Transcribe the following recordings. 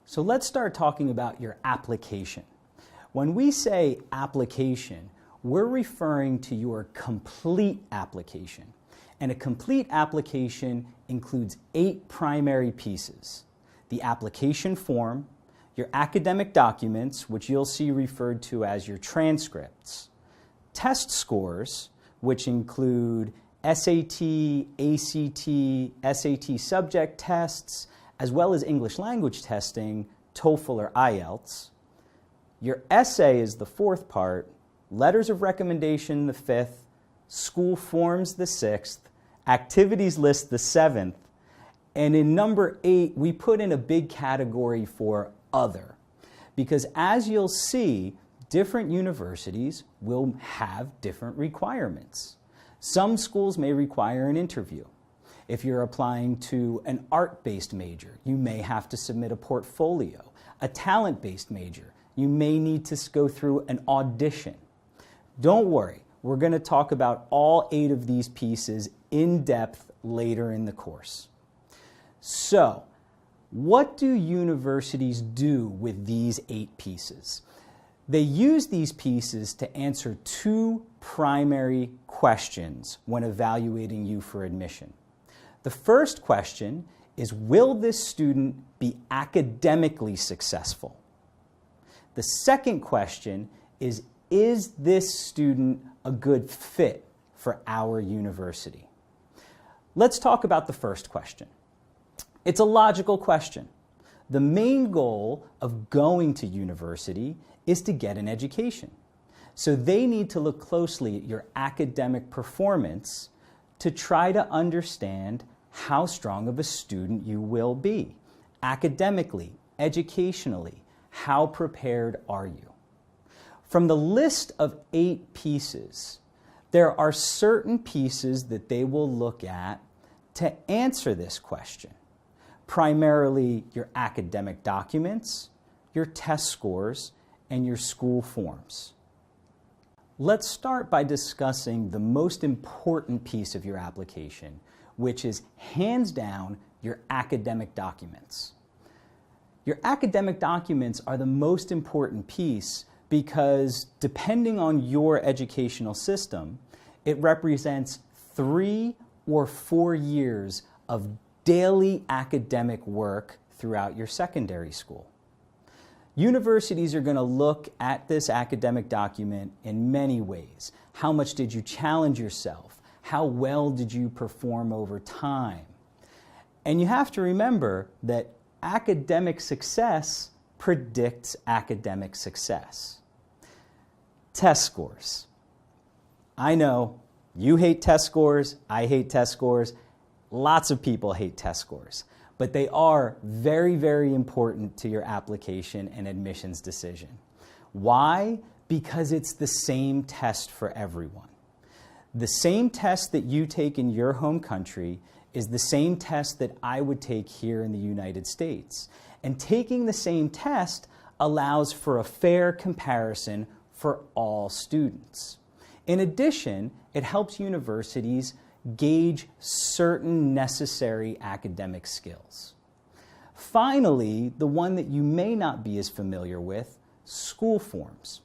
So let's start talking about your application. When we say application, we're referring to your complete application. And a complete application includes 8 primary pieces: the application form, your academic documents, which you'll see referred to as your transcripts, test scores, which include SAT, ACT, SAT subject tests, as well as English language testing, TOEFL or IELTS. Your essay is the 4th part, letters of recommendation the 5th, school forms the 6th, activities list the 7th, and in number 8, we put in a big category for other. Because as you'll see, different universities will have different requirements. Some schools may require an interview. If you're applying to an art-based major, you may have to submit a portfolio. A talent-based major, you may need to go through an audition. Don't worry, we're going to talk about all 8 of these pieces in depth later in the course. So, what do universities do with these 8 pieces? They use these pieces to answer 2 primary questions when evaluating you for admission. The first question is, will this student be academically successful? The second question is this student a good fit for our university? Let's talk about the first question. It's a logical question. The main goal of going to university is to get an education. So they need to look closely at your academic performance to try to understand how strong of a student you will be. Academically, educationally, how prepared are you? From the list of 8 pieces, there are certain pieces that they will look at to answer this question. Primarily your academic documents, your test scores, and your school forms. Let's start by discussing the most important piece of your application, which is hands down your academic documents. Your academic documents are the most important piece because depending on your educational system, it represents 3 or 4 years of daily academic work throughout your secondary school. Universities are going to look at this academic document in many ways. How much did you challenge yourself? How well did you perform over time? And you have to remember that academic success predicts academic success. Test scores. I know you hate test scores, I hate test scores, lots of people hate test scores. But they are very, very important to your application and admissions decision. Why? Because it's the same test for everyone. The same test that you take in your home country is the same test that I would take here in the United States. And taking the same test allows for a fair comparison for all students. In addition, it helps universities gauge certain necessary academic skills. Finally, the one that you may not be as familiar with, school forms.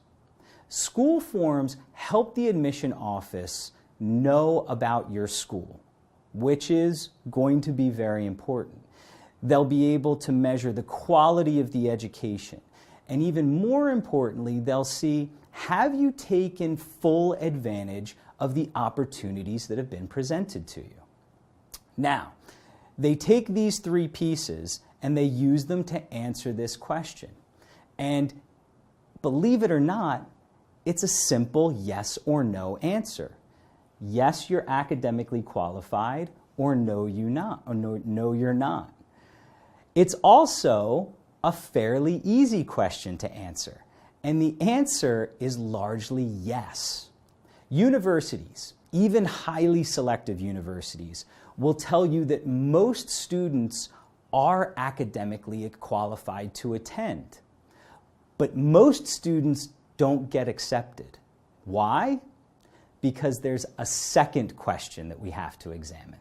School forms help the admission office know about your school, which is going to be very important. They'll be able to measure the quality of the education. And even more importantly, they'll see, have you taken full advantage of the opportunities that have been presented to you? Now, they take these 3 pieces and they use them to answer this question. And believe it or not, it's a simple yes or no answer. Yes, you're academically qualified, or no, no, you're not. It's also a fairly easy question to answer. And the answer is largely yes. Universities, even highly selective universities, will tell you that most students are academically qualified to attend. But most students don't get accepted. Why? Because there's a second question that we have to examine.